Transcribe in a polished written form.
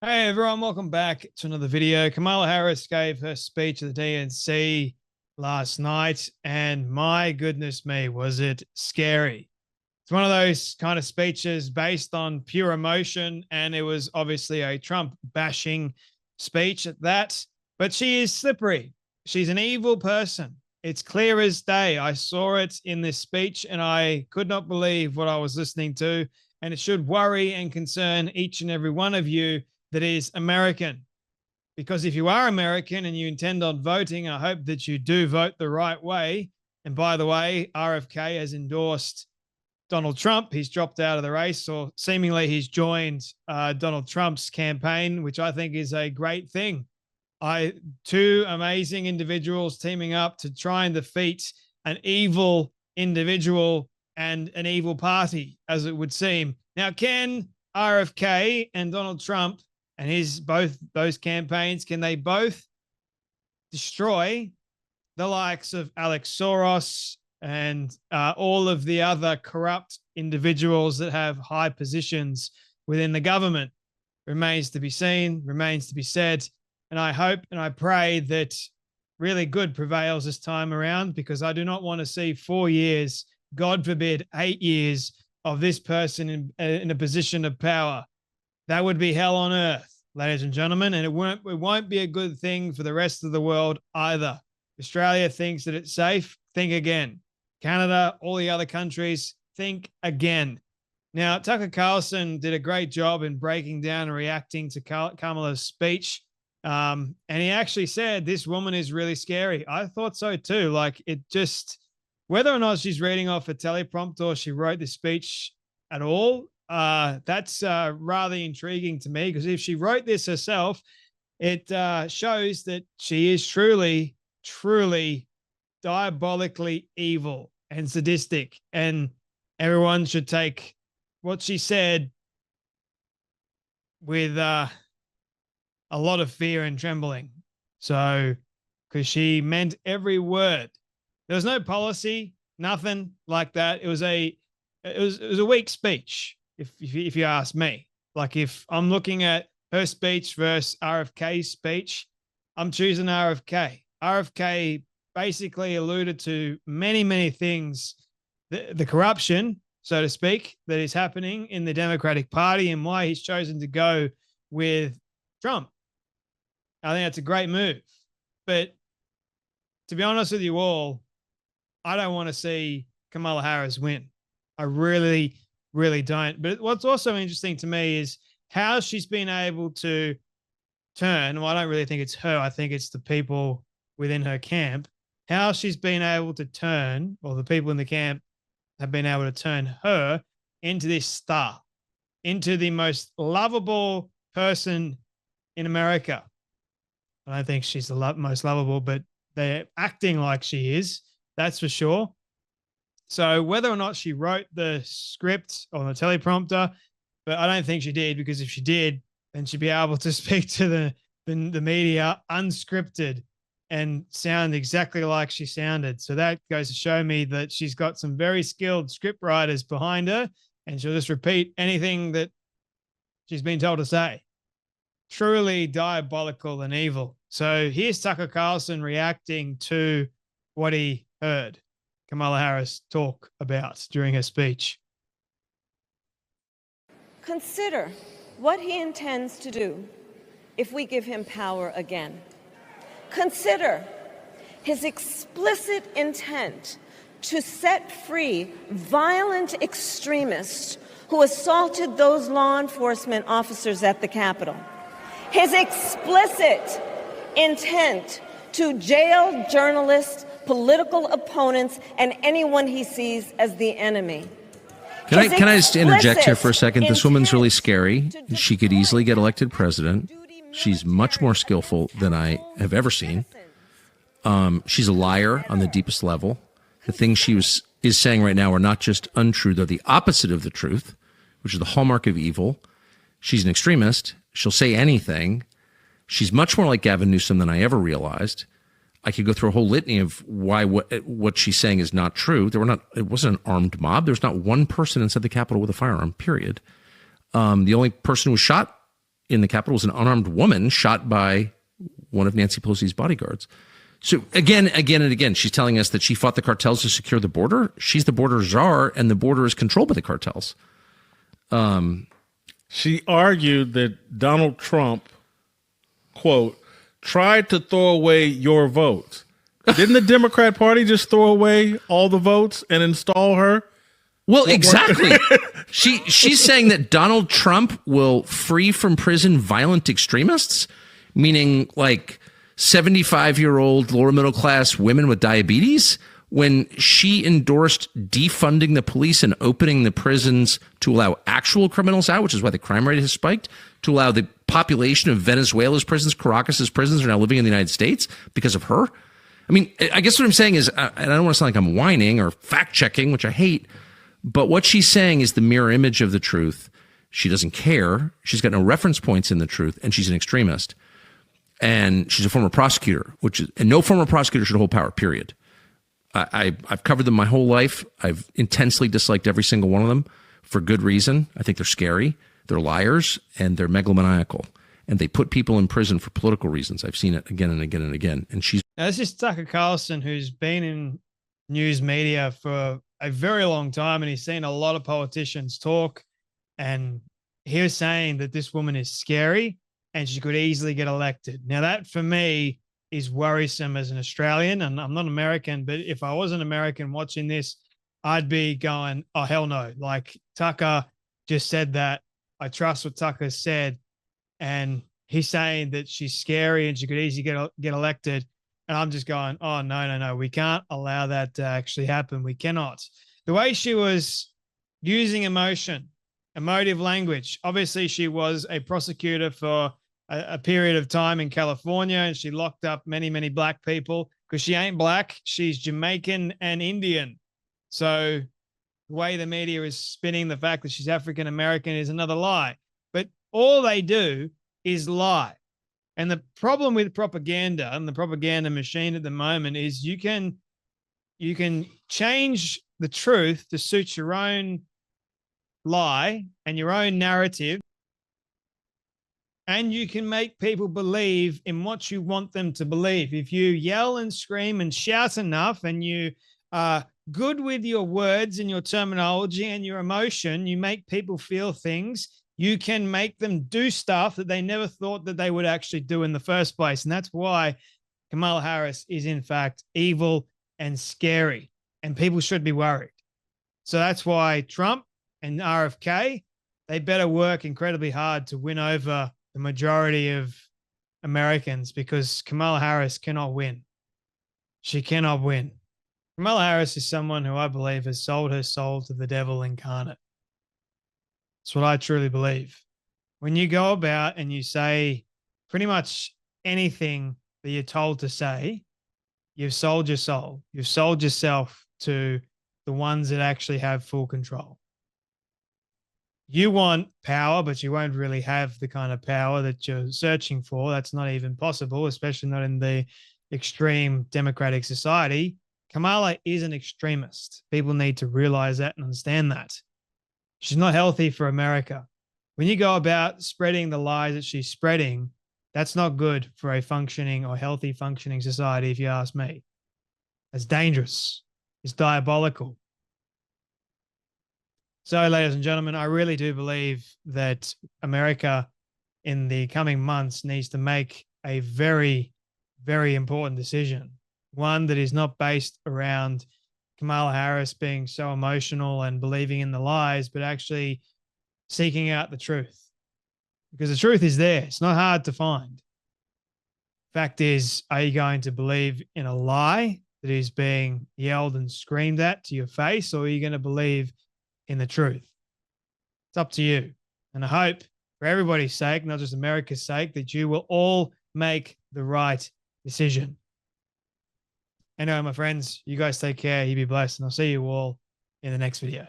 Hey everyone, welcome back to another video. Kamala Harris gave her speech at the DNC last night, and my goodness me, was it scary. It's one of those kind of speeches based on pure emotion, and it was obviously a Trump bashing speech at that, but she is slippery. She's an evil person. It's clear as day. I saw it in this speech, and I could not believe what I was listening to, and it should worry and concern each and every one of you that is American. Because if you are American and you intend on voting, I hope that you do vote the right way. And by the way, RFK has endorsed Donald Trump. He's dropped out of the race, or seemingly he's joined Donald Trump's campaign, which I think is a great thing. Two amazing individuals teaming up to try and defeat an evil individual and an evil party, as it would seem. Now, can RFK and Donald Trump and both those campaigns, can they both destroy the likes of Alex Soros and all of the other corrupt individuals that have high positions within the government? Remains to be seen, remains to be said. And I hope and I pray that really good prevails this time around, because I do not want to see 4 years, God forbid, 8 years of this person in a position of power. That would be hell on earth, ladies and gentlemen, and it won't be a good thing for the rest of the world either. Australia thinks that it's safe. Think again. Canada, all the other countries, think again. Now, Tucker Carlson did a great job in breaking down and reacting to Kamala's speech. And he actually said, this woman is really scary. I thought so too. Like, it just, whether or not she's reading off a teleprompter or she wrote the speech at all, that's rather intriguing to me, because if she wrote this herself, it shows that she is truly, truly diabolically evil and sadistic, and everyone should take what she said with a lot of fear and trembling. So, because she meant every word. There was no policy, nothing like that. It was a weak speech, if you ask me. Like, if I'm looking at her speech versus RFK's speech, I'm choosing RFK. RFK basically alluded to many, many things, the corruption, so to speak, that is happening in the Democratic Party and why he's chosen to go with Trump. I think that's a great move. But to be honest with you all, I don't want to see Kamala Harris win. I really, really don't. But what's also interesting to me is how she's been able to turn. Well, I don't really think it's her. I think it's the people within her camp. How she's been able to turn, or the people in the camp have been able to turn her into this star, into the most lovable person in America. I don't think she's the most lovable, but they're acting like she is. That's for sure. So whether or not she wrote the script on the teleprompter, but I don't think she did, because if she did, then she'd be able to speak to the media unscripted and sound exactly like she sounded. So that goes to show me that she's got some very skilled script writers behind her, and she'll just repeat anything that she's been told to say. Truly diabolical and evil. So here's Tucker Carlson reacting to what he heard Kamala Harris talk about during her speech. Consider what he intends to do if we give him power again. Consider his explicit intent to set free violent extremists who assaulted those law enforcement officers at the Capitol. His explicit intent to jail journalists, political opponents, and anyone he sees as the enemy. Can I just interject here for a second? This woman's really scary. She could easily get elected president. She's much more skillful than I have ever seen. She's a liar on the deepest level. The things she is saying right now are not just untrue, they're the opposite of the truth, which is the hallmark of evil. She's an extremist. She'll say anything. She's much more like Gavin Newsom than I ever realized. I could go through a whole litany of why what she's saying is not true. It wasn't an armed mob. There was not one person inside the Capitol with a firearm, period. The only person who was shot in the Capitol was an unarmed woman shot by one of Nancy Pelosi's bodyguards. So again and again, she's telling us that she fought the cartels to secure the border. She's the border czar, and the border is controlled by the cartels. She argued that Donald Trump, quote, tried to throw away your votes. Didn't the Democrat Party just throw away all the votes and install her? Well, exactly. She's saying that Donald Trump will free from prison violent extremists, meaning like 75-year-old lower middle class women with diabetes, when she endorsed defunding the police and opening the prisons to allow actual criminals out, which is why the crime rate has spiked, to allow the population of Venezuela's prisons, Caracas's prisons, are now living in the United States because of her. I mean, I guess what I'm saying is, and I don't want to sound like I'm whining or fact checking, which I hate, but what she's saying is the mirror image of the truth. She doesn't care. She's got no reference points in the truth, and she's an extremist. And she's a former prosecutor, and no former prosecutor should hold power, period. I've covered them my whole life. I've intensely disliked every single one of them for good reason. I think they're scary, they're liars, and they're megalomaniacal. And they put people in prison for political reasons. I've seen it again and again and again. And now, this is Tucker Carlson, who's been in news media for a very long time, and he's seen a lot of politicians talk. And he was saying that this woman is scary and she could easily get elected. Now, that for me is worrisome as an Australian, and I'm not American, but if I was an American watching this, I'd be going, oh, hell no. Like, Tucker just said that. I trust what Tucker said. And he's saying that she's scary and she could easily get elected. And I'm just going, oh, no. We can't allow that to actually happen. We cannot. The way she was using emotive language. Obviously, she was a prosecutor for a period of time in California, and she locked up many, many black people because she ain't black. She's Jamaican and Indian. So the way the media is spinning the fact that she's African American is another lie. But all they do is lie. And the problem with propaganda and the propaganda machine at the moment is you can change the truth to suit your own lie and your own narrative. And you can make people believe in what you want them to believe. If you yell and scream and shout enough, and you are good with your words and your terminology and your emotion, you make people feel things. You can make them do stuff that they never thought that they would actually do in the first place. And that's why Kamala Harris is, in fact, evil and scary, and people should be worried. So that's why Trump and RFK, they better work incredibly hard to win over the majority of Americans, because Kamala Harris cannot win. She cannot win. Kamala Harris is someone who I believe has sold her soul to the devil incarnate. That's what I truly believe. When you go about and you say pretty much anything that you're told to say, you've sold your soul. You've sold yourself to the ones that actually have full control. You want power, but you won't really have the kind of power that you're searching for. That's not even possible, especially not in the extreme democratic society. Kamala is an extremist. People need to realize that and understand that. She's not healthy for America. When you go about spreading the lies that she's spreading, that's not good for a functioning or healthy functioning society, if you ask me. It's dangerous. It's diabolical. So, ladies and gentlemen, I really do believe that America in the coming months needs to make a very, very important decision. One that is not based around Kamala Harris being so emotional and believing in the lies, but actually seeking out the truth. Because the truth is there. It's not hard to find. Fact is, are you going to believe in a lie that is being yelled and screamed at to your face, or are you going to believe in the truth? It's up to you. And I hope, for everybody's sake, not just America's sake, that you will all make the right decision. Anyway, my friends, you guys take care. You be blessed, and I'll see you all in the next video.